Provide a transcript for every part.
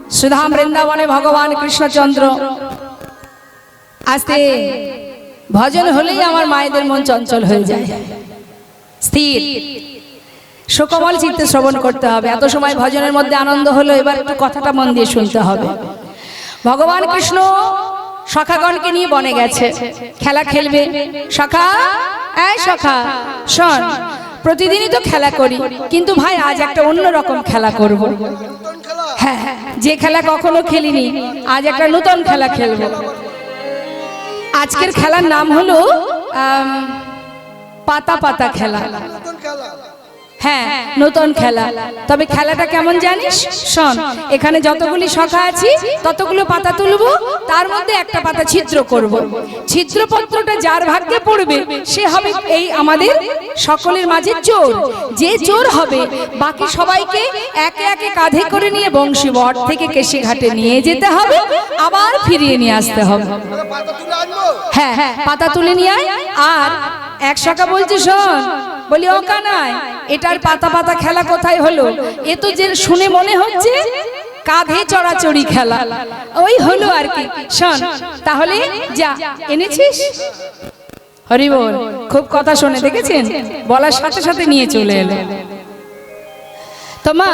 सुधाम वृंदावने भगवान कृष्णचंद्र आस्ते भजन होलेই আমার মায়েদের মন চঞ্চল হয়ে যায় স্থির সুকমল চিত্তে শ্রবণ করতে হবে এত সময় ভজনের মধ্যে আনন্দ হলো এবার একটু কথাটা মন দিয়ে শুনতে হবে ভগবান কৃষ্ণ সখাগণকে নিয়ে বনে গেছে খেলা খেলবে সখা এই সখা শোন প্রতিদিনই তো খেলা করি কিন্তু ভাই আজ একটা অন্য রকম খেলা করব হ্যাঁ যে খেলা কখনো খেলিনি আজ একটা নতুন খেলা খেলব আজকের খেলার নাম হলো পাতা পাতা খেলা হ্যাঁ নতুন খেলা তবে খেলাটা কেমন জানিস শোন এখানে যতগুলি সখা আছি ততগুলো পাতা তুলবো তার মধ্যে একটা পাতা ছিদ্র করব ছিদ্রপত্রটা যার ভাগ্যে পড়বে সে হবে এই আমাদের সকলের মাঝে চোর যে চোর হবে বাকি সবাইকে একে একে কাঁধে করে নিয়ে বংশীবট থেকে কেশি ঘাটে নিয়ে যেতে হবে আবার ফিরিয়ে নিয়ে আসতে হবে হ্যাঁ হ্যাঁ পাতা তুলে নিয়ে আয় আর এক সখা বলছি শোন বলি ও কানাই এটার পাতা পাতা খেলা কোথায় হলো এ তো যে শুনে মনে হচ্ছে কাঁধে চড়াচড়ি খেলা ওই হলো আর কি শোন তাহলে যা এনেছিস হরি বল খুব কথা শুনে দেখেছেন বলার সাথে সাথে নিয়ে চলে এলো তো মা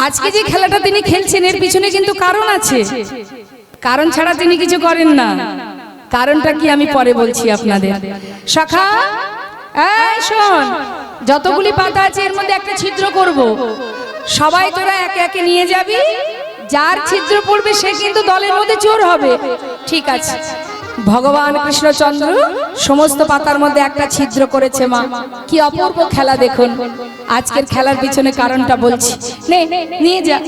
আজকে যে খেলাটা তিনি খেলছেন এর পিছনে কিন্তু কারণ আছে কারণ ছাড়া তিনি কিছু করেন না কারণটা কি আমি পরে বলছি আপনাদের সখা এই শোন যতগুলি পাতা আছে এর মধ্যে একটা ছিদ্র করব সবাই তোরা একে একে নিয়ে যাবি যার ছিদ্র পড়বে সে কিন্তু দলের মধ্যে চোর হবে ঠিক আছে ভগবান কৃষ্ণচন্দ্র সমস্ত পাতার মধ্যে একটা ছিদ্র করেছে মা কি অপূর্ব খেলা দেখুন আজকের খেলার পিছনে কারণটা বলছি নে নিয়ে যা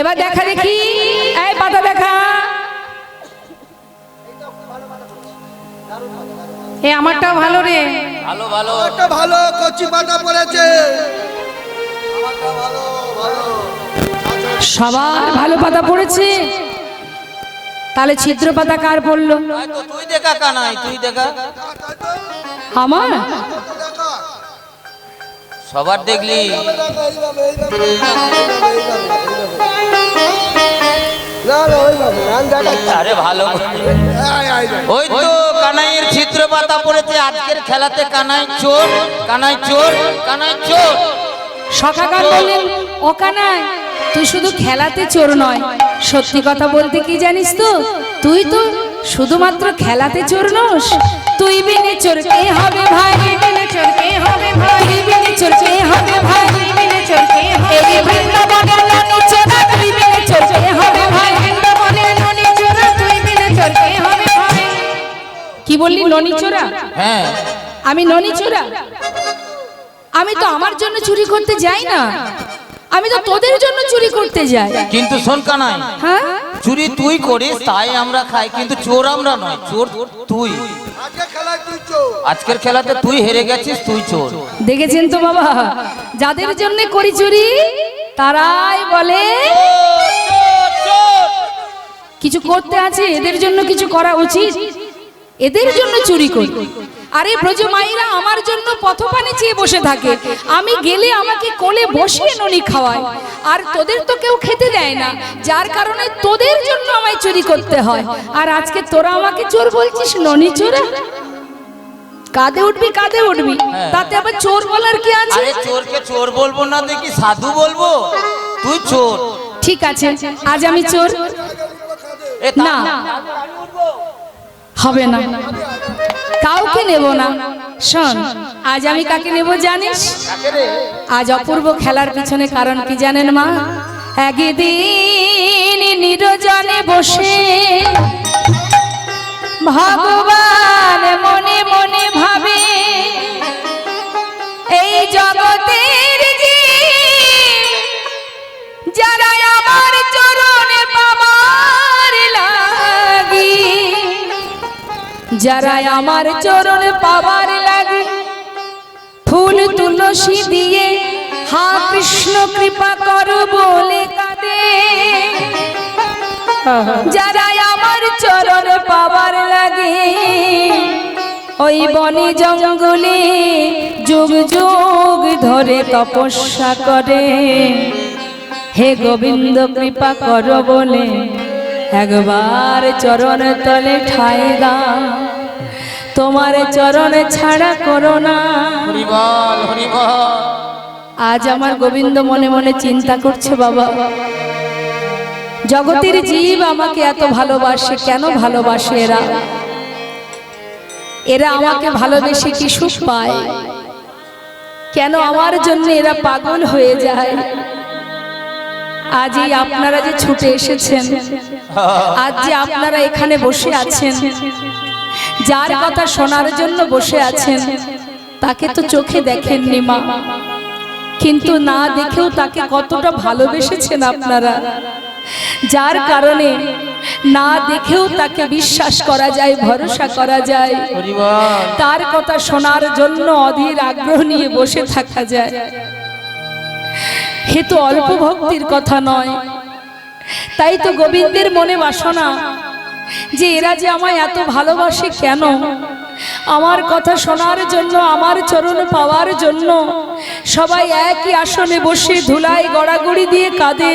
এবার দেখা দেখি এই পাতা দেখা এ আমারটা ভালো রে ভালো ভালো একটা ভালো কচি পাতা পড়েছে আমারটা ভালো ভালো সবার ভালো পাতা পড়েছে তাহলে ছিদ্র পাতা কার পড়লো তুই দেখা কানাই তুই দেখা আমার সবার দেখলি আরে ভালো ওই তো কানাইয়ের ছিদ্র পাতা পড়েছে আজকের খেলাতে কানাই চোর কানাই চোর কানাই চোর সখাকার বললেন ও কানাই তুই শুধু খেলাতে চোর নয় সত্যি কথা বলতে কি জানিস তো তুই তো শুধুমাত্র খেলাতে চোর নস তুই বিনে চোর কে হবে ভাই বিনে চোর কে হবে ভাই বিনে চোর কে হবে ভাই বিনে চোর কে হবে এই বৃন্দাবনে ননি চোরা তুই বিনে চোর কে হবে ভাই বৃন্দাবনে ননি চোরা তুই বিনে চোর কে হবে ভাই কি বললি ননি চোরা হ্যাঁ আমি ননি চোরা আমি তো আমার জন্য চুরি করতে যাই না আমি তো তোদের জন্য চুরি করতে যাই কিন্তু শোন কানাই হ্যাঁ চুরি তুই করিস তাই আমরা খাই কিন্তু চোর আমরা নয় চোর তুই আজকের খেলাতে তুই হেরে গেছিস তুই চোর দেখেছেন তো বাবা যাদের জন্য করি চুরি তারাই বলে কিছু করতে আছে এদের জন্য কিছু করা উচিত এদের জন্য চুরি করি আরে ব্রজমাইরা আমার জন্য পথপানে চেয়ে বসে থাকে আমি গেলে আমাকে কোলে বসিয়ে ননি খাওয়ায় আর তোদের তো কেউ খেতে দেয় না যার কারণে তোদের জন্য আমায় চুরি করতে হয় আর আজকে তোরা আমাকে চোর বলছিস ননি চোরা কাঁধে উঠবি তাতে আবার চোর বলার কি আছে আরে চোরকে চোর বলবো না দেখি সাধু বলবো তুই চোর ঠিক আছে আজ আমি চোর না হবে না কাউকে নেব না শোন আজ আমি কাকে নেব জানিস আজ অপূর্ব খেলার পিছনে কারণ কি জানেন মা একদিন নিরজনে বসে ভগবান মনে মনে ভাবে এই জগতের যারা আমার চরণে পাবার লাগি যারা আমার চরণে পাবার লাগে ফুল তুলসী দিয়ে হা কৃষ্ণ কৃপা করো বলে কাঁদে যারা আমার তোমার চরণ পাবার লাগে ওই বনে জঙ্গলে যুগ যুগ ধরে তপস্যা করে। হে গোবিন্দ কৃপা করো বলে একবার চরণ তলে ঠাই দাও, তোমার চরণ ছাড়া করো না। হরি বল, হরি বল। আজ আমার গোবিন্দ মনে মনে চিন্তা করছে, বাবা জগতের জীব আমাকে এত ভালোবাসে, কেন ভালোবাসে এরা? এরা আমাকে ভালোবেসে কি সুখ পায়? কেন আমার জন্য এরা পাগল হয়ে যায়? আজ এই আপনারা যে ছুটে এসেছেন, আজ যে আপনারা এখানে বসে আছেন, যার কথা শোনার জন্য বসে আছেন, তাকে তো চোখে দেখেননি মা, কিন্তু না দেখেও তাকে কতটা ভালোবেসেছেন আপনারা, যার কারণে না দেখেও তাকে বিশ্বাস করা যায়, ভরসা করা যায়, হরি বল। তার কথা শোনার জন্য অধীর আগ্রহ নিয়ে বসে থাকা যায়। হে তো অল্প ভক্তির কথা নয়। তাই তো গোবিন্দের মনে বাসনা যে এরা যে আমায় এত ভালোবাসে কেন? আমার কথা শোনার জন্য, আমার চরণ পাওয়ার জন্য সবাই একই আসনে বসে ধুলায় গড়াগড়ি দিয়ে কাঁদে,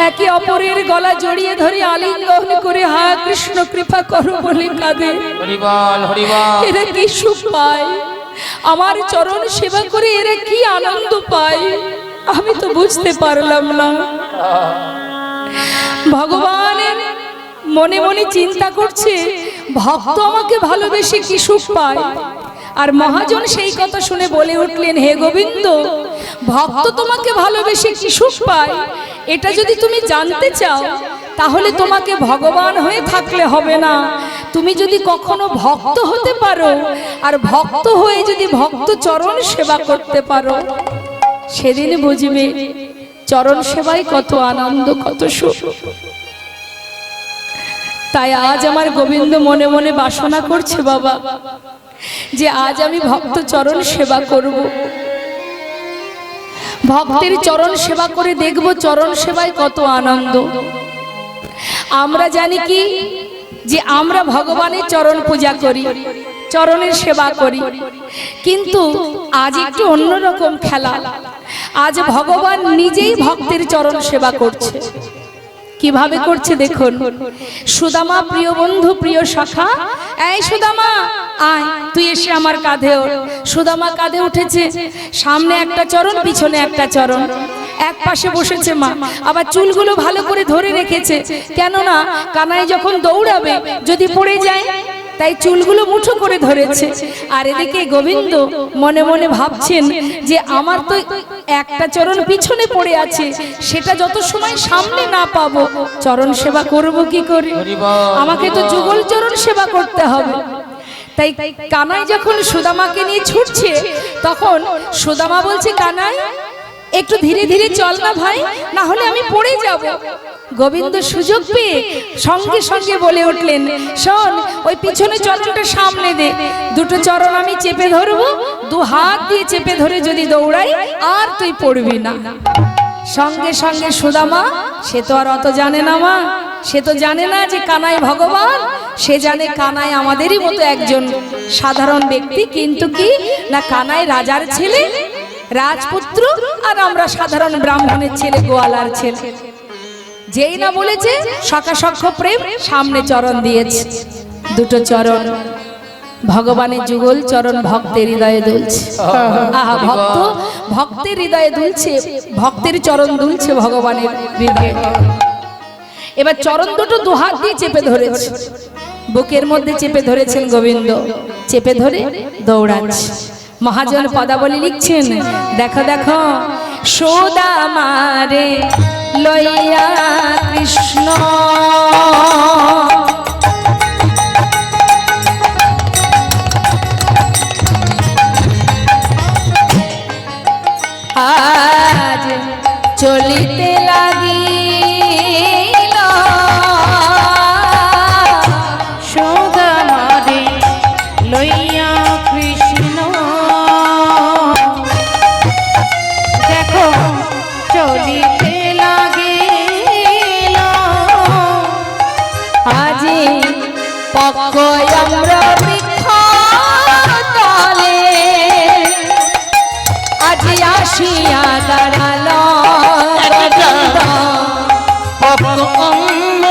একে অপরের গলা জড়িয়ে ধরে আলিঙ্গন করে হা কৃষ্ণ কৃপা করো বলে কাঁদে। হরি বল, হরি বল। এরা কি সুখ পায়? আমার চরণ সেবা করে এরা কি আনন্দ পায়? আমি তো বুঝতে পারলাম না। ভগবানের মনে মনে চিন্তা করছে, ভক্ত আমাকে ভালোবেসে কি সুখ পায়? আর মহাজন সেই কথা শুনে বলে উঠলেন, হে গোবিন্দ, ভক্ত তোমাকে ভালোবেসে কি সুখ পায় এটা যদি তুমি জানতে চাও, তাহলে তোমাকে ভগবান হয়ে থাকলে হবে না। তুমি যদি কখনো ভক্ত হতে পারো, আর ভক্ত হয়ে যদি ভক্ত চরণ সেবা করতে পারো, সেদিন বুঝবে চরণ সেবায় কত আনন্দ, কত সুখ। তাই আজ আমার গোবিন্দ মনে মনে বাসনা করছে, বাবা, যে আজ আমি ভক্ত চরণ সেবা করব, ভক্তের চরণ সেবা করে দেখব চরণ সেবায় কত আনন্দ। আমরা জানি কি যে আমরা ভগবানের চরণ পূজা করি, চরণের সেবা করি, কিন্তু আজ একটু অন্যরকম খেলা। আজ ভগবান নিজেই ভক্তের চরণ সেবা করছে। কিভাবে করছে দেখুন। সুদামা প্রিয় বন্ধু, প্রিয় সখা, এই সুদামা আয়, তুই এসে আমার কাঁধে ওঠ। সুদামা কাঁধে উঠেছে, সামনে একটা চরণ, পিছনে একটা চরণ, এক পাশে বসেছে মা, আবার চুলগুলো ভালো করে ধরে রেখেছে, কেননা কানাই যখন দৌড়াবে যদি পড়ে যায়, তাই চুলগুলো মুঠো করে ধরেছে। আর এদিকে গোবিন্দ মনে মনে ভাবছেন যে আমার তো একটা চরণ পিছনে পড়ে আছে, সেটা যত সময় সামনে না পাবো চরণ সেবা করব কি করে? আমাকে তো যুগল চরণ সেবা করতে হবে। তাই কানাই যখন সুদামাকে নিয়ে ছুটছে, তখন সুদামা বলছে, কানাই একটু ধীরে ধীরে চল না ভাই, না হলে আমি পড়ে যাব। গোবিন্দ সুযোগ পেয়ে সঙ্গে সঙ্গে বলে উঠলেন, শোন, ওই পিছনে চরণটা সামনে দে, দুটো চরণ আমি চেপে ধরবো, দু হাত দিয়ে চেপে ধরে যদি দৌড়াই আর তুই পড়বি না। সঙ্গে সঙ্গে সুদামা, সে তো আর অত জানে না মা, সে তো জানে না যে কানাই ভগবান, সে জানে কানাই আমাদেরই মতো একজন সাধারণ ব্যক্তি, কিন্তু কি না কানাই রাজার ছেলে, রাজপুত্র, আর আমরা সাধারণ ব্রাহ্মণের ছেলে, গোয়ালার ছেলে। যেই না বলেছে সখাসখ্য প্রেম, সামনে চরণ দিয়েছে, দুটো চরণ, ভগবানের যুগল চরণ ভক্তের হৃদয়ে দুলছে। আহা, ভক্ত ভক্তের হৃদয়ে দুলছে, ভক্তের চরণ দুলছে ভগবানের হৃদয়ে। এবার চরণ দুটো দুহাত দিয়ে চেপে ধরেছে, বুকের মধ্যে চেপে ধরেছেন গোবিন্দ, চেপে ধরে দৌড়াচ্ছে। মহাজন পদাবলী লিখছেন, দেখো দেখো সুদামারে লইয়া কৃষ্ণ আজ চলিতে লাগিল, সুদামারে লইয়া কৃষ্ণ, দেখো চলিতে লাগিল পক্কয় আমরা বৃক্ষ তলে আজি আসিয়া দাঁড়ালো গোবিন্দ।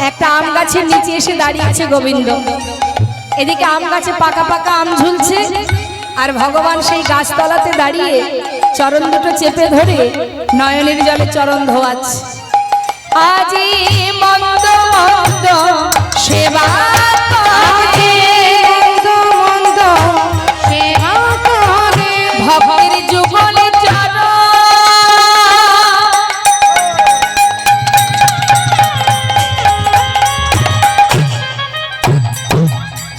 একটা আম গাছের নিচে এসে দাঁড়িয়েছে গোবিন্দ। এদিকে আম গাছে পাকা পাকা আম ঝুলছে, আর ভগবান সেই গাছতলাতে দাঁড়িয়ে চরণ দুটো চেপে ধরে নয়নের জলে চরণ ধোয়াচ্ছে। আজি মন্দ মন্দ সেবা করে, মন্দ সেবা করে ভক্তের যুগলে চরণ,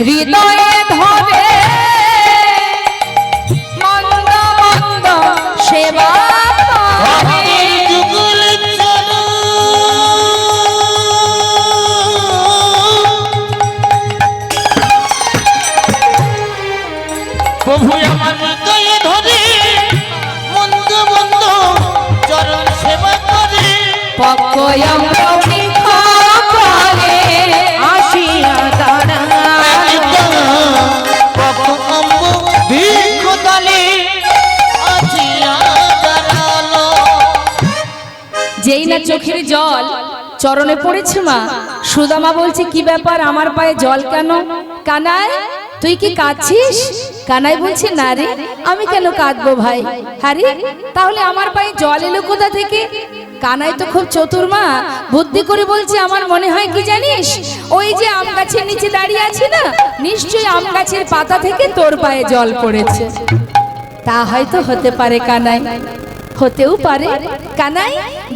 হৃদয়ে ধরে মন্দ মন্দ সেবা করে। প্রভু আমার হৃদয়ে ধরে মন্দ মন্দ চরণ সেবা করে, পক্কয় আমরা বৃক্ষ তলে আসিয়া যেই না চোখের জল চরণে পড়েছে মা, সুদামা বলছে কি ব্যাপার আমার পায়ে জল কেন? কানাই তুই কি কাঁদছিস? কানাই বলছে না রে, আমি কেন কাঁদবো ভাই। আরে তাহলে আমার পায়ে জল এলো কোথা থেকে? কানাই তো খুব চতুর মা, বুদ্ধি করে বলছে আমার মনে হয় কি জানিস, ওই যে আম গাছের নিচে দাঁড়িয়ে আছে না, নিশ্চয়ই আম গাছের পাতা থেকে তোর পায়ে জল পড়েছে। তা হয়তো হতে পারে কানাই, হতেও পারে। কানাই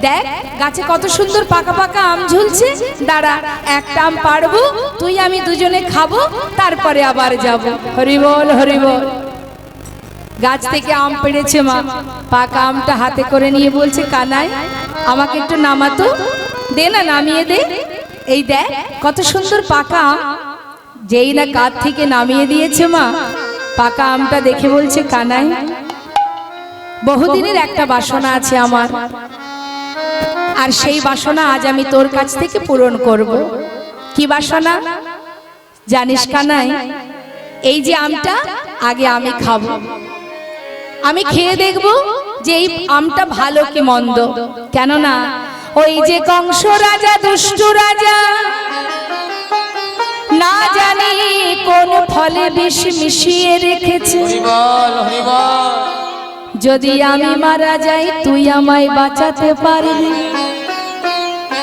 দেখ গাছে কত সুন্দর পাকা পাকা আম ঝুলছে, দাঁড়া একটা আম পাড়বো, তুই আমি দুজনে খাবো, তারপরে আবার যাব। হরি বল হরি বল। গাছ থেকে আম পেড়েছে মা, পাকা আমটা হাতে করে নিয়ে বলছে কানাই আমাকে একটু নামাতো, দে না নামিয়ে দে। এই দেখ কত সুন্দর পাকা আম। যেই না কাঁধ থেকে নামিয়ে দিয়েছে মা, পাকা আমটা দেখে বলছে কানাই বহুদিনের একটা বাসনা আছে আমার, আর সেই বাসনা আজ আমি তোর কাছ থেকে পূরণ করব। কি বাসনা জানিস কানাই? এই যে আমটা আগে আমি খাবো, আমি খেয়ে দেখব যে এই আমটা ভালো কি মন্দ। কেননা ওই যে কংস রাজা দুষ্ট রাজা না জানি কোন ফলে বিষ মিশিয়ে রেখেছে, যদি আমি মারা যাই তুই আমায় বাঁচাতে পারবি,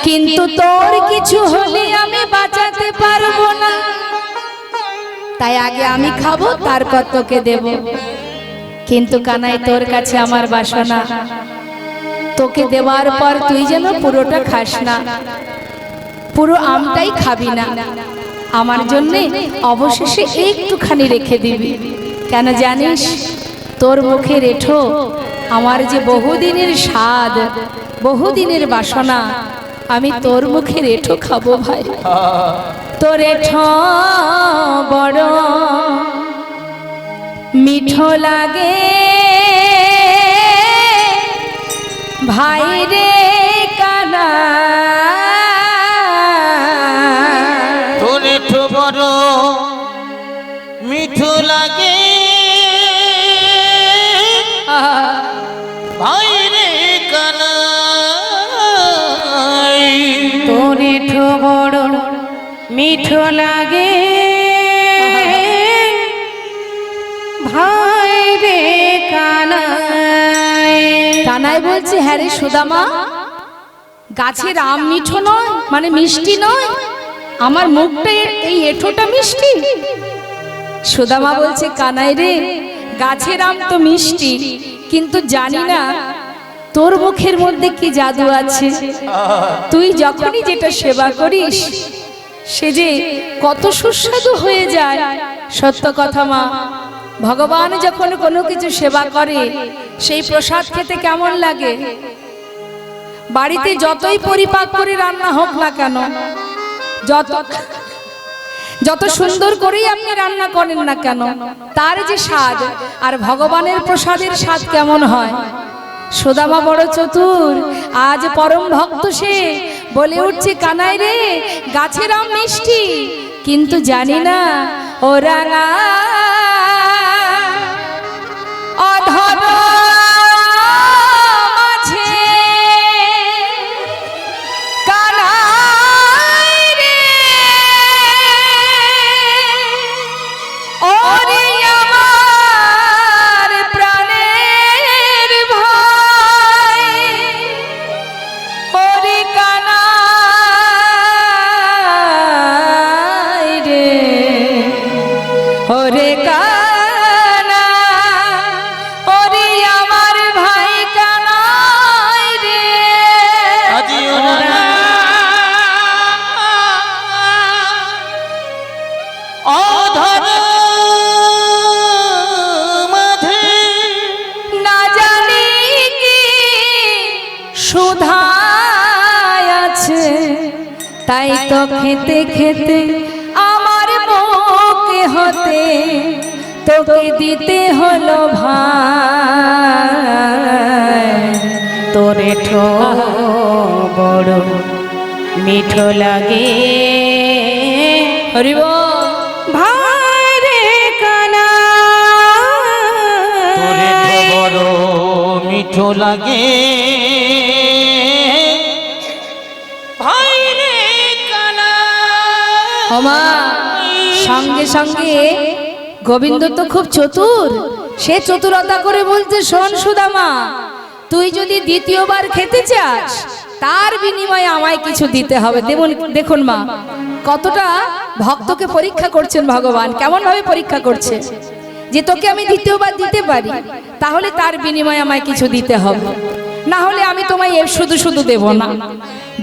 কিন্তু তোর কিছু হলে আমি বাঁচাতে পারবো না, তাই আগে আমি খাবো তারপর তোকে দেব। কিন্তু কানাই তোর কাছে আমার বাসনা, তোকে দেওয়ার পর তুই যেন পুরোটা খাস না, পুরো আমটাই খাবি না, আমার জন্য অবশেষে একটুখানি রেখে দিবি। কেন জানিস? তোর মুখের এঁঠো আমার যে বহুদিনের স্বাদ, বহুদিনের বাসনা, আমি তোর মুখের এঁঠো খাবো ভাই। তোর এঁঠো বড় মিঠো লাগে ভাই রে কানা, তোর এঁঠো বড় মিঠো লাগে ভাই রে কানাই, তোর এঁঠো বড় মিঠো লাগে ভাই রে কানাই। কানাই বলছে হ্যাঁ রে সুদামা, গাছের আম মিঠো নয় মানে মিষ্টি নয়, আমার মুখটা এই এঁঠোটা মিষ্টি। সুদামা বলছে কানাই রে গাছের আম তো মিষ্টি, কিন্তু জানি না তোর মুখের মধ্যে কি জাদু আছে, তুই যখনই যেটা সেবা করিস সে যে কত সুস্বাদু হয়ে যায়। সত্য কথা মা, ভগবান যখন কোনো কিছু সেবা করে সেই প্রসাদ খেতে কেমন লাগে? বাড়িতে যতই পরিপাক করে রান্না হোক না কেন, যত সুন্দর করেই আপনি রান্না করেন না কেন, তার যে স্বাদ আর ভগবানের প্রসাদের স্বাদ কেমন হয়। সুদামা বড় চতুর, আজ পরম ভক্ত সে বলে উঠছে, কানাই রে গাছের আম মিষ্টি, কিন্তু জানি না ও রাঙা অধর মাঝে কানাই রে ওরে আমার প্রাণের ভাই, ওরে কানাই রে ওরে কানা, ওরে আমার ভাই কানাই রে আজিও না অধর মাঝে না জানি কি সুধা আছে, তাই তো খেতে খেতে আমার মুখে হতে তোকে দিতে হলো ভাই। তোরে ঠো বড় মিঠো লাগে হরিব ভাই রে কানা, তোরে তো বড় মিঠো লাগে ভাই রে কানা। ওমা, সঙ্গে সঙ্গে গোবিন্দ তো খুব চতুর, সে চতুরতা করে বলছে, শোন সুদামা, তুই যদি দ্বিতীয়বার খেতে চাস তার বিনিময়ে আমায় কিছু দিতে হবে। দেখুন মা, কতটা ভক্তকে পরীক্ষা করছেন ভগবান, কেমন ভাবে পরীক্ষা করছে, যে তোকে আমি দ্বিতীয়বার দিতে পারি তাহলে তার বিনিময়ে আমায় কিছু দিতে হবে, না হলে আমি তোমায় শুধু শুধু দেব না।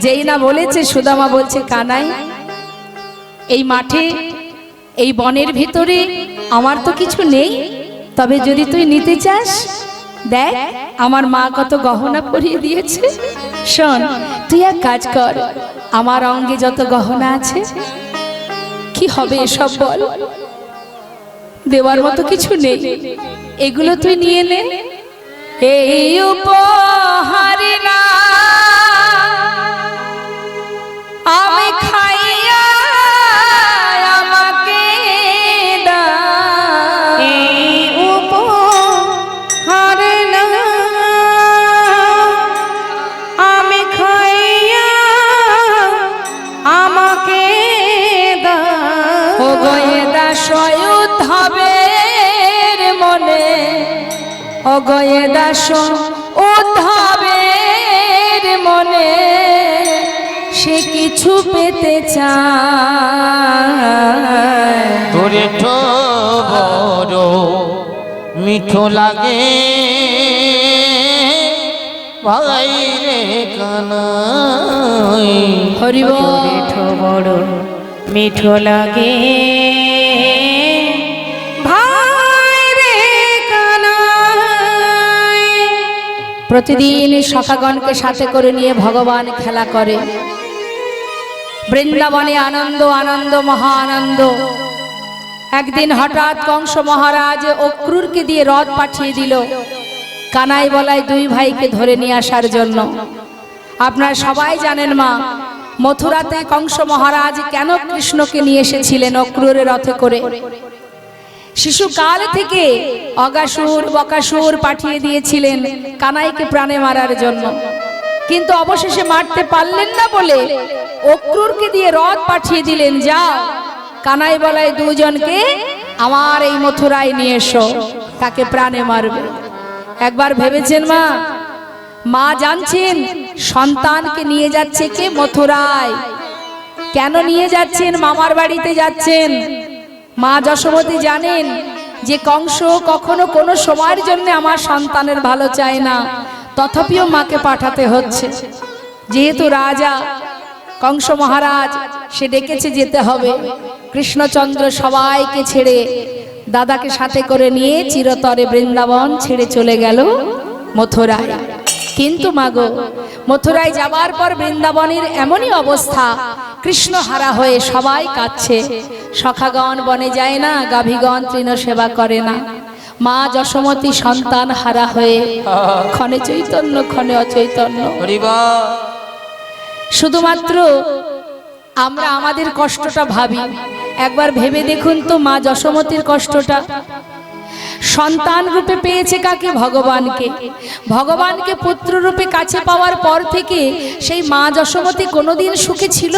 যেই না বলেছে, সুদামা বলছে, কানাই এই মাঠে এই বনের ভিতরে আমার তো কিছু নেই, তবে যদি তুই নিতে চাস, দেখ আমার মা কত গহনা পরিয়ে দিয়েছে। শোন, তুই এক কাজ কর, আমার অঙ্গে যত গহনা আছে, কি হবে এসব বল, দেওয়ার মতো কিছু নেই, এগুলো তুই নিয়ে নে। এই উপহার না আমি খাইয়া আমাকে দাও, এই উপহার না আমি খাইয়া আমাকে দাও। ও গয়ে দাস উদ্ধবের মনে, ও গয়ে দাস উদ্ধবের মনে, সে কিছু পেতে চায়। তোরে তো বড় মিঠো লাগে ভাই রে কানাই। হরিব মিঠো বড় মিঠো লাগে ভাই রে কানাই। প্রতিদিন সখাগণকে সাথে করে নিয়ে ভগবান খেলা করে, বৃন্দাবনে আনন্দ আনন্দ মহা আনন্দ। একদিন হঠাৎ কংস মহারাজ অক্রুরকে দিয়ে রথ পাঠিয়ে দিল কানাই বলায় দুই ভাইকে ধরে নিয়ে আসার জন্য। আপনারা সবাই জানেন মা, মথুরাতে কংস মহারাজ কেন কৃষ্ণকে নিয়ে এসেছিলেন অক্রুরের রথে করে। শিশুকাল থেকে অগাসুর বকাসুর পাঠিয়ে দিয়েছিলেন কানাইকে প্রাণে মারার জন্য, কিন্তু অবশেষে মারতে পারলেন না বলে অক্রুরকে দিয়ে রথ পাঠিয়ে দিলেন, যাও কানাই বলায় দুজনকে আমার এই মথুরায় নিয়ে এসো, তাকে প্রাণে মারবে। একবার ভেবেছেন মা, মা জানছেন সন্তানকে নিয়ে যাচ্ছে কে মথুরায়, কেন নিয়ে যাচ্ছেন, মামার বাড়িতে যাচ্ছেন। মা যশোমতী জানেন যে কংস কখনো কোনো সময়ের জন্য আমার সন্তানের ভালো চায় না, তথাপিও মাকে পাঠাতে হচ্ছে, যেহেতু রাজা কংস মহারাজ, সে ডেকেছে যেতে হবে। কৃষ্ণচন্দ্র সবাইকে ছেড়ে দাদাকে সাথে করে নিয়ে চিরতরে বৃন্দাবন ছেড়ে চলে গেল মথুরায়। কিন্তু মাগো, মথুরায় যাবার পর বৃন্দাবনের এমনই অবস্থা, কৃষ্ণ হারা হয়ে সবাই কাঁদছে। সখাগণ বনে যায় না, গাভীগণ তৃণ সেবা করে না। মা যশোমতী সন্তান হারা হয়ে ক্ষণে চৈতন্য ক্ষণে অচৈতন্য। শুধুমাত্র আমরা আমাদের কষ্টটা ভাবি, একবার ভেবে দেখুন তো মা যশোমতীর কষ্টটা। সন্তান রূপে পেয়েছে কাকে? ভগবানকে। ভগবানকে পুত্র রূপে কাছে পাওয়ার পর থেকে সেই মা যশোমতী কোনোদিন সুখে ছিল?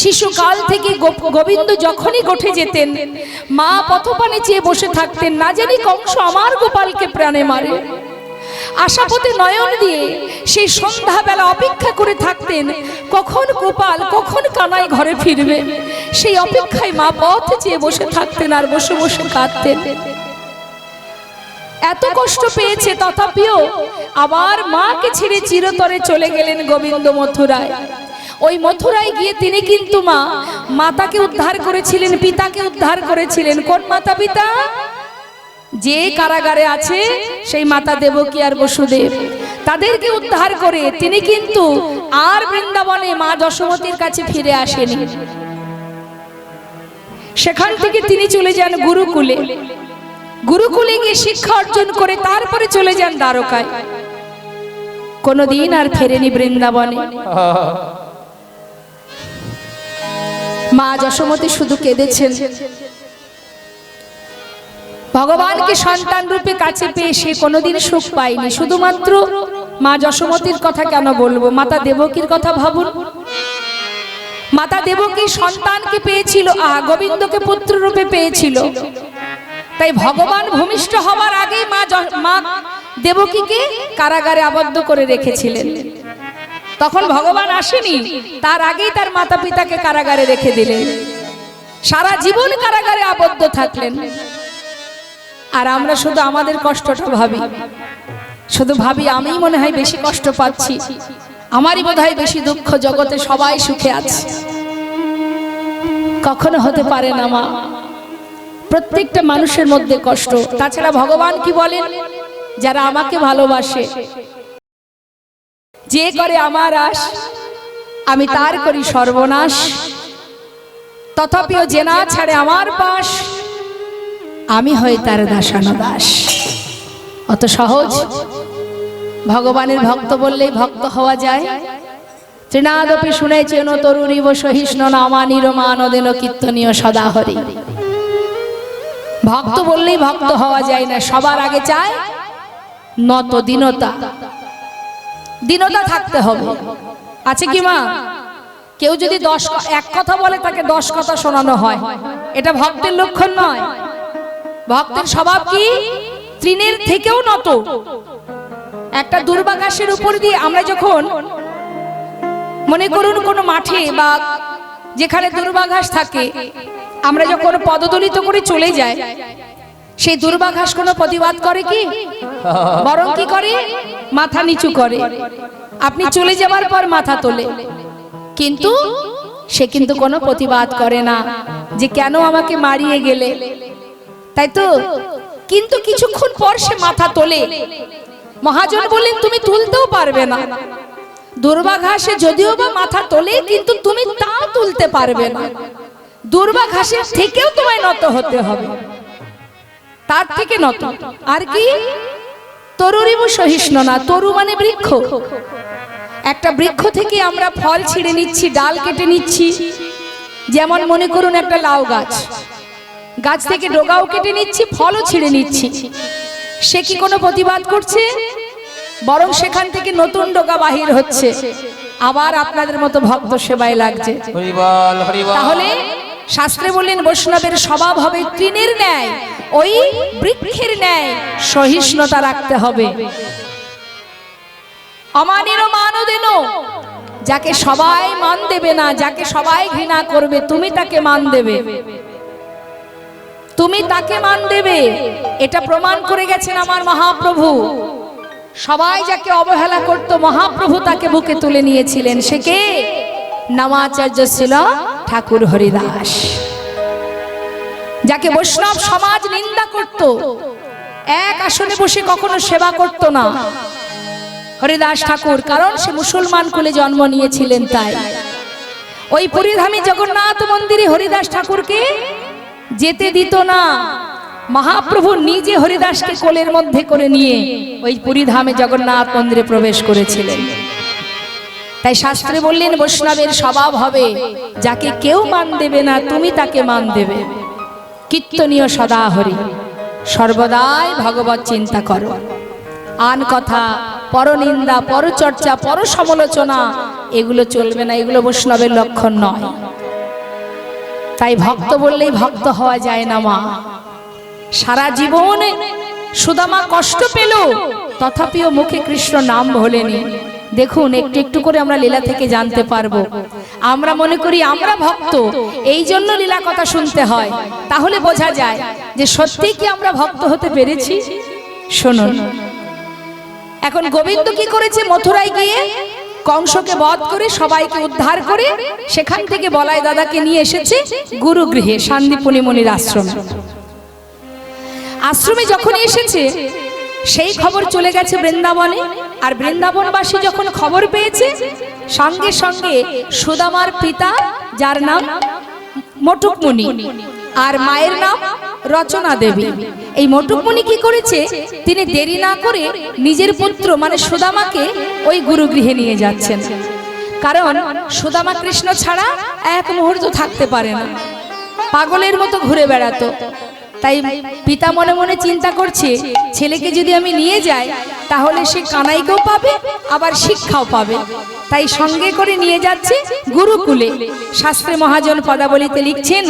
শিশুকাল থেকে গোবিন্দ যখনই গোঠে যেতেন, মা পথপানে চেয়ে বসে থাকতেন, না জানি কংস আমার গোপালকে প্রাণে মারে। আশাপথে নয়ন দিয়ে সেই সন্ধ্যাবেলা অপেক্ষা করে থাকতেন, কখন গোপাল কখন কানাই ঘরে ফিরবে। সেই অপেক্ষায় মা পথ চেয়ে বসে থাকতেন আর বসে বসে কাঁদতেন। এত কষ্ট পেয়েছে, তথাপিও আবার মাকে ছেড়ে চিরতরে চলে গেলেন গোবিন্দ মথুরায়। ওই মথুরায় গিয়ে তিনি কিন্তু মাতাকে উদ্ধার করেছিলেন, পিতাকে উদ্ধার করেছিলেন। কোন মাতা পিতা? যে কারাগারে আছে সেই মাতা দেবকী আর বসুদেব, তাদেরকে উদ্ধার করে তিনি কিন্তু আর বৃন্দাবনে মা যশোমতীর কাছে ফিরে আসেনি। সেখান থেকে তিনি চলে যান গুরুকুলে। গুরুকুলে গিয়ে শিক্ষা অর্জন করে তারপরে চলে যান দ্বারকায়। কোনদিন আর ফেরেনি বৃন্দাবনে। মা যশোমতী শুধু কেঁদেছেন। ভগবানকে সন্তান রূপে কাছে পেয়ে সে কোনোদিন সুখ পায়নি। শুধুমাত্র মা যশোমতীর কথা কেন বলবো, মাতা দেবকীর কথা ভাবুন। মাতা দেবকী সন্তানকে পেয়েছিল, গোবিন্দকে পুত্র রূপে পেয়েছিল। তাই ভগবান ভূমিষ্ঠ হবার আগেই মা দেবকীকে কারাগারে আবদ্ধ করে রেখেছিলেন। তখন ভগবান আসেনি, তার আগেই তার মাতা পিতাকে কারাগারে রেখে দিলেন। সারা জীবন কারাগারে আবদ্ধ থাকলেন। আর আমরা শুধু আমাদের কষ্টটা ভাবি, শুধু ভাবি আমি মনে হয় বেশি কষ্ট পাচ্ছি, আমারই বোধহয় বেশি দুঃখ, জগতে সবাই সুখে আছে। কখনো হতে পারে না মা, প্রত্যেকটা মানুষের মধ্যে কষ্ট। তাছাড়া ভগবান কি বলেন? যারা আমাকে ভালোবাসে, যে করে আমার আশ, আমি তার করি সর্বনাশ। তথাপিও যে না ছাড়ে আমার পাশ, আমি হই তার দাসানুদাস। অত সহজ? ভগবানের ভক্ত বললেই ভক্ত হওয়া যায়? তৃণাদপি শুনেছেন তরুরিব সহিষ্ণ নামানির মানদেন কীর্তনীয় সদা হরি। ভক্ত বললেই ভক্ত হওয়া যায় না। সবার আগে চায় নত দীনতা। দীনতা থাকতে হবে। আছে কি মা? কেউ যদি এক কথা বলে তাকে 10 কথা শোনানো হয়, এটা ভক্তের লক্ষণ নয়। ভক্তের স্বভাব কি? তৃণের থেকেও নত। একটা দুর্বাঘাসের উপর দিয়ে আমরা যখন, মনে করুন কোনো মাঠে বা যেখানে দুর্বাঘাস থাকে, আমরা যখন পদদলিত করে চলে যাই, সেই দুর্বাঘাস কোনো প্রতিবাদ করে কি? বরং কি করে? মাথা নিচু করে। আপনি চলে যাবার পর মাথা তোলে, কিন্তু সে কিন্তু কোনো প্রতিবাদ করে না যে কেন আমাকে মারিয়ে গেলে, তাই তো? কিন্তু কিছুক্ষণ পর সে মাথা তোলে। মহাজন বলেন তুমি তুলতেও পারবে না। দুর্বাঘাসে যদিও বা মাথা তোলে, কিন্তু তুমি তাও তুলতে পারবে না। দুর্বাঘাসের থেকেও তোমায় নত হতে হবে, তার থেকে নত। আর কি? তরুরিব সহিষ্ণ না। তরু মানে বৃক্ষ। একটা বৃক্ষ থেকে আমরা ফল ছিঁড়ে নিচ্ছি, ডাল কেটে নিচ্ছি। যেমন মনে করুন একটা লাউ গাছ, গাছ থেকে ডগাও কেটে নিচ্ছি, ফলও ছিঁড়ে নিচ্ছি। সে কি কোনো প্রতিবাদ করছে? বরং সেখান থেকে নতুন ডগা বাহির হচ্ছে, আবার আপনাদের মতো ভক্ত সেবায় লাগছে। তাহলে শাস্ত্রে বললেন বৈষ্ণবের স্বভাব হবে তৃণের ন্যায়, ওই বৃক্ষের ন্যায় সহিষ্ণুতা রাখতে হবে। অমানির মানদেন, যাকে সবাই মান দেবে না, যাকে সবাই ঘৃণা করবে, তুমি তাকে মান দেবে, তুমি তাকে মান দেবে। এটা প্রমাণ করে গেছেন আমার মহাপ্রভু। সবাই যাকে অবহেলা করত, মহাপ্রভু তাকে বুকে তুলে নিয়েছিলেন। সে কে? নামাচার্য ছিল ঠাকুর হরিদাস। যাকে বৈষ্ণব সমাজ নিন্দা করত, এক আসনে বসে কখনো সেবা করত না, হরিদাস ঠাকুর, কারণ সে মুসলমান কুলে জন্ম নিয়েছিলেন। তাই ওই পুরীধামী জগন্নাথ মন্দিরে হরিদাস ঠাকুরকে যেতে দিত না। মহাপ্রভু নিজে হরিদাসকে কোলের মধ্যে করে নিয়ে ওই পুরীধামে জগন্নাথ মন্দিরে প্রবেশ করেছিলেন। তাই শাস্ত্রে বললেন বৈষ্ণবের স্বভাব হবে যাকে কেউ মান দেবে না তুমি তাকে মান দেবে। কীর্তনীয় সদা হরি, সর্বদাই ভগবত চিন্তা করো। আন কথা, পরনিন্দা, পরচর্চা, পর সমালোচনা এগুলো চলবে না, এগুলো বৈষ্ণবের লক্ষণ নয়। তাই ভক্ত বললেই ভক্ত হওয়া যায় না মা। সারা জীবনে সুদামা কষ্ট পেল, তথাপিও মুখে কৃষ্ণ নাম ভোলেনি। দেখুন একটু একটু করে আমরা লীলা থেকে জানতে পারবো। আমরা মনে করি আমরা ভক্ত, এই জন্য লীলা কথা শুনতে হয়, তাহলে বোঝা যায় যে সত্যি কি আমরা ভক্ত হতে পেরেছি। শুনুন, এখন গোবিন্দ কি করেছে, মথুরায় গিয়ে কংসকে বধ করে সবাইকে উদ্ধার করে সেখান থেকে বলাই দাদাকে নিয়ে এসেছে গুরুগৃহে, শান্তিপুনি মুনির আশ্রমে। আশ্রমে যখন এসেছে সেই খবর চলে গেছে বৃন্দাবনে। আর বৃন্দাবনবাসী যখন খবর পেয়েছে, সঙ্গে সঙ্গে সুদামার পিতা, যার নাম মটুকমুনি, আর মায়ের নাম রচনা দেবী, এই মটুকমুনি কি করেছে, তিনি দেরি না করে নিজের পুত্র মানে সুদামাকে ওই গুরুগৃহে নিয়ে যাচ্ছেন। কারণ সুদামা কৃষ্ণ ছাড়া এক মুহূর্ত থাকতে পারে না, পাগলের মতো ঘুরে বেড়াতো। তাই পিতা মনে মনে চিন্তা করছে, ছেলেকে যদি আমি নিয়ে যাই তাহলে সে কানাইকেও পাবে আবার শিক্ষাও পাবে। তাই সঙ্গে করে নিয়ে যাচ্ছে গুরুকুলে। শাস্ত্রে মহাজন পদাবলীতে লিখছেন,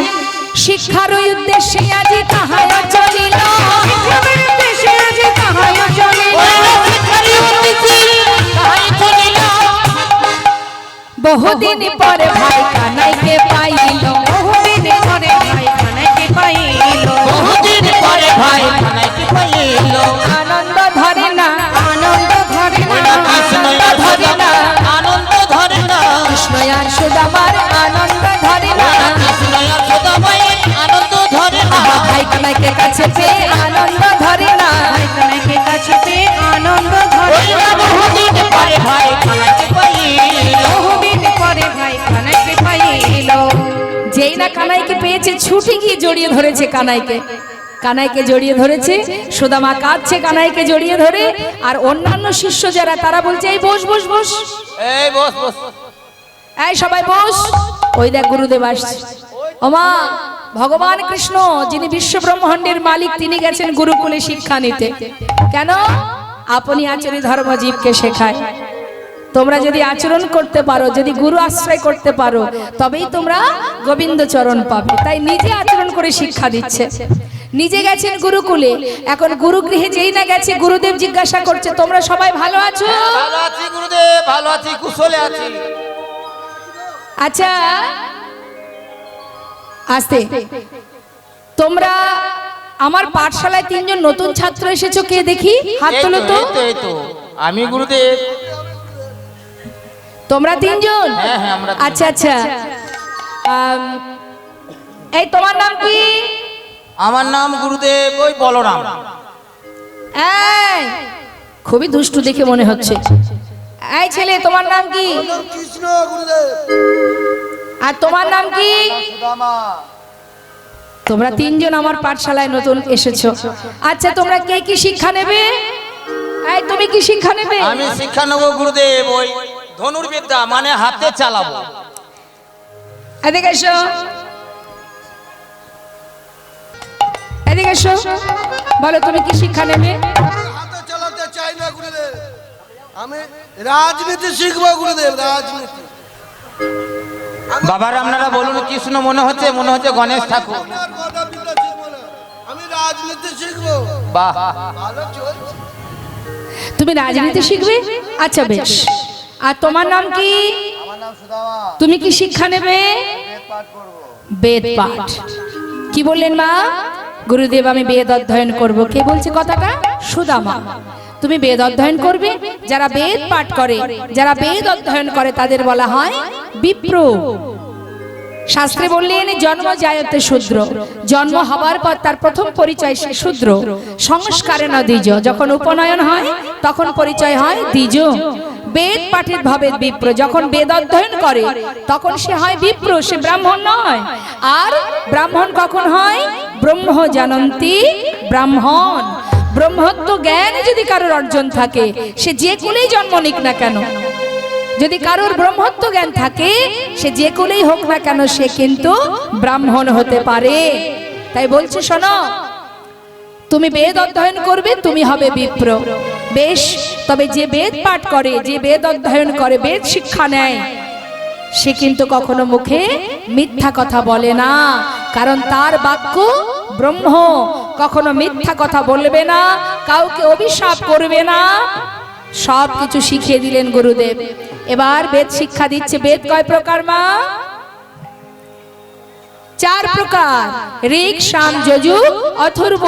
শিক্ষার উদ্দেশ্যে আজি তাহায় চলিল, বহুদিন পরে ভাই কানাইকে পাইল, বহুদিন পরে ভাই কানাইকে পাইল, বহুদিন পরে ভাই কানাইকে পাইল। আনন্দ ধরে না, আনন্দ ধরে না, কৃষ্ণ আর ধরে না, আনন্দ ধরে না, কৃষ্ণ আর সুদামার আনন্দ ধরে না, কৃষ্ণ আর সুদামায়ের আনন্দ ধরে না। ভাই কানাইকে কাছে পেয়ে আনন্দ ধরে না, ভাই কানাইকে কাছে পেয়ে আনন্দ ধরে না, বহুদিন পরে ভাই কানাইকে পাইল, বহুদিন পরে ভাই কানাইকে পাইল। যেই না কানাইকে পেয়েছে ছুটে গিয়ে জড়িয়ে ধরেছে কানাইকে, কানাইকে জড়িয়ে ধরেছে। সুদামা কাঁদছে কানাইকে জড়িয়ে ধরে, আর অন্যান্য শিষ্য যারা তারা বলছে এই বস বস বস, এই বস বস, এই সবাই বস। ওই দেখ গুরুদেব আসছে। ওমা, ভগবান কৃষ্ণ যিনি বিশ্ব ব্রহ্মাণ্ডের মালিক, তিনি গেছেন গুরুকুলে শিক্ষা নিতে। কেন? আপনি আচরি ধর্ম জীবকে শেখায়। তোমরা যদি আচরণ করতে পারো, যদি গুরু আশ্রয় করতে পারো, তবেই তোমরা গোবিন্দ চরণ পাবে। তাই নিজে আচরণ করে শিক্ষা দিচ্ছে। নিজে গেছেন গুরুকুলে, এখন গুরুগৃহে যেই না গেছে গুরুদেব জিজ্ঞাসা করছে তোমরা সবাই ভালো আছো? ভালো আছি গুরুদেব, ভালো আছি, কুশলে আছি। আচ্ছা আস্তে, তোমরা আমার পাঠশালায় 3 জন নতুন ছাত্র এসেছো, কে দেখি হাত তোলো তো। এই তো আমি গুরুদেব। তোমরা 3 জন? হ্যাঁ হ্যাঁ আমরা। আচ্ছা আচ্ছা, এই তোমার নাম কি? আমার নাম গুরুদেব ওই বলরাম। এই খুবই দুষ্টু দেখে মনে হচ্ছে। এই ছেলে তোমার নাম কি? কৃষ্ণ গুরুদেব। আর তোমার নাম কি? সুদামা। তোমরা 3 জন আমার পাঠশালায় নতুন এসেছো। আচ্ছা তোমরা কে কি শিক্ষা নেবে? এই তুমি কি শিক্ষা নেবে? আমি শিক্ষা নেব গুরুদেব ওই ধনুর্বিদ্যা, মানে হাতে চালাবো। এদিকে এসো, এদিকে এসো, বলো তুমি কি শিক্ষা নেবে? হাতে চালাতে চাই না গুরুদেব, আমি রাজনীতি শিখবো গুরুদেব, রাজনীতি। বাবার আপনারা বলুন, কৃষ্ণ মনে হচ্ছে, মনে হচ্ছে গণেশ ঠাকুর। আপনার কথা বিদ্যা শিখবো না, আমি রাজনীতি শিখবো। বাহ, ভালো চলছে। তুমি রাজনীতি শিখবে? আচ্ছা বেশ। আর তোমার নাম কি? আমার নাম সুদামা, তুমি কি শিক্ষা নেবে? বেদ পাঠ করবো। বেদ পাঠ। কি বললেন মা? গুরুদেব আমি বেদ অধ্যয়ন করব। কে বলছে কথাটা? সুদামা। তুমি বেদ অধ্যয়ন করবে? যারা বেদ পাঠ করে, যারা বেদ অধ্যয়ন করে তাদের বলা হয় বিপ্র। শাস্ত্রে বললেন জন্ম জায়তে শূদ্র, জন্ম হবার পর তার প্রথম পরিচয় সে শূদ্র। সংস্কারে না দ্বিজ, যখন উপনয়ন হয় তখন পরিচয় হয় দ্বিজ। বেদ পাঠিত ভবে বিপ্র, যখন বেদ অধ্যয়ন করে তখন সে হয় বিপ্র, সে ব্রাহ্মণ নয়। আর ব্রাহ্মণ কখন হয়? ব্রহ্ম জানন্তি ব্রাহ্মণ। ব্রহ্মত্ব জ্ঞান যদি কারোর অর্জন থাকে, সে যে কুলেই জন্ম নিক না কেন, যদি কারোর ব্রহ্মত্ব জ্ঞান থাকে, সে যে কুলেই হোক না কেন, সে কিন্তু ব্রাহ্মণ হতে পারে। তাই বলছে শোনো, তুমি বেদ অধ্যয়ন করবে, তুমি হবে বিপ্র। বেশ, তবে যে বেদ পাঠ করে, যে বেদ অধ্যয়ন করে, বেদ শিক্ষা নেয়, সে কিন্তু কখনো মুখে মিথ্যা কথা বলে না, কারণ তার বাক্য ব্রহ্ম। কখনো মিথ্যা কথা বলবে না, কাউকে অভিশাপ করবে না, সব কিছু শিখিয়ে দিলেন গুরুদেব। এবার বেদ শিক্ষা দিচ্ছে। বেদ কয় প্রকার মা? 4 প্রকার, ঋক, সাম, যজুর, অথর্ব।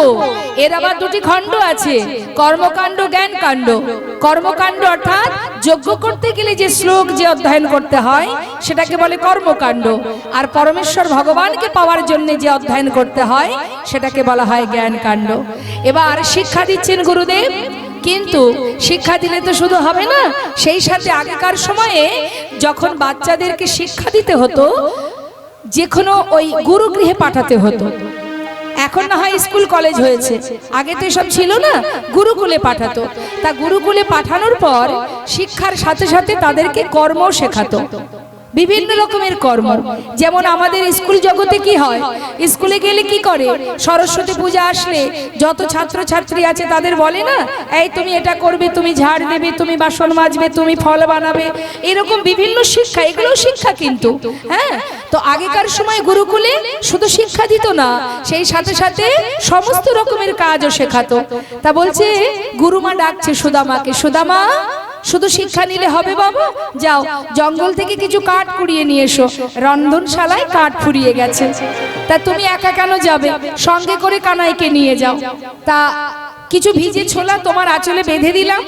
এর আবার 2টি খণ্ড আছে, কর্মকাণ্ড, জ্ঞান কাণ্ড। কর্মকাণ্ড অর্থাৎ যজ্ঞ করতে গেলে যে শ্লোক যে অধ্যয়ন করতে হয় সেটাকে বলে কর্মকাণ্ড, আর পরমেশ্বর ভগবানকে পাওয়ার জন্য যে অধ্যয়ন করতে হয় সেটাকে বলা হয় জ্ঞান কাণ্ড। এবার শিক্ষা দিচ্ছেন গুরুদেব, কিন্তু শিক্ষা দিলে তো শুধু হবে না, সেই সাথে আগেকার সময়ে যখন বাচ্চাদেরকে শিক্ষা দিতে হতো, যে কোনো ওই গুরুগৃহে পাঠাতে হতো। এখন না হয় স্কুল কলেজ হয়েছে, আগে তো এসব ছিল না, গুরুকুলে পাঠাতো। তা গুরুকুলে পাঠানোর পর শিক্ষার সাথে সাথে তাদেরকে কর্ম শেখাতো, বিভিন্ন রকমের কর্ম। যেমন আমাদের স্কুল জগতে কি হয়, স্কুলে গেলে কি করে, সরস্বতী পূজা আসলে যত ছাত্র ছাত্রী আছে তাদের বলে না, এই তুমি এটা করবে, তুমি ঝাড় দেবে, তুমি বাসন মাজবে, তুমি ফল বানাবে, এরকম বিভিন্ন শিক্ষা। এগুলো শিক্ষা কিন্তু, হ্যাঁ। তো আগেকার সময় গুরুকুলে শুধু শিক্ষা দিত না, সেই সাথে সাথে সমস্ত রকমের কাজও শেখাতো। তা বলছে গুরুমা ডাকছে সুদামাকে, সুদামা শুধু শিক্ষা নিলে হবে বাবা, যাও জঙ্গল থেকে কিছু কাঠ কুড়িয়ে নিয়ে এসো, রন্ধনশালায় কাঠ ফুরিয়ে গেছে। তা তুমি একা কেন যাবে, সঙ্গে করে কানাইকে নিয়ে যাও। তা কিছু ভিজে ছোলা তোমার আঁচলে বেঁধে দিলাম,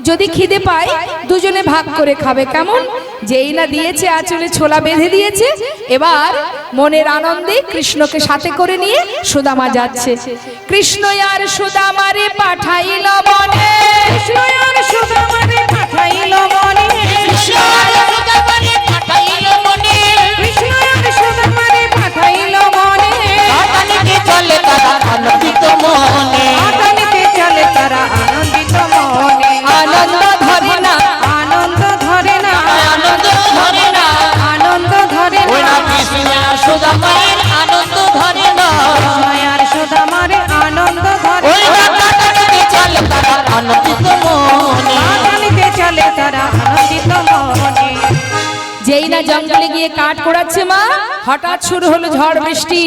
যদি খিদে পায় দুজনে ভাগ করে খাবে, কেমন? যেই না দিয়েছে আঁচলে ছোলা বেঁধে দিয়েছে, এবার মনের আনন্দে কৃষ্ণকে সাথে করে নিয়ে সুদামা যাচ্ছে। কৃষ্ণ আর সুদামারে পাঠাইল বনে, কৃষ্ণ আর সুদামারে পাঠাইল বনে, কৃষ্ণ আর সুদামারে পাঠাইল বনে, কৃষ্ণ আর সুদামারে পাঠাইল বনে। আটানিতে চলে তারা আনন্দিত মনে, আটানিতে চলে তারা আনন্দিত মনে। আনন্দ ধরে না, আনন্দ ধরে না, আনন্দ ধরে না, আনন্দ ধরে ওই না, না কৃষ্ণ আর সুদামার আনন্দ ধরে না, কৃষ্ণ আর সুদামারে আনন্দ ধরে ওই না আটানিতে চলে তারা আনন্দিত মনে। আটানিতে চলে তারা আনন্দিত মনে। যেই না জঙ্গলে গিয়ে কাঠ কোড়াচ্ছে মা, হঠাৎ শুরু হলো ঝড় বৃষ্টি।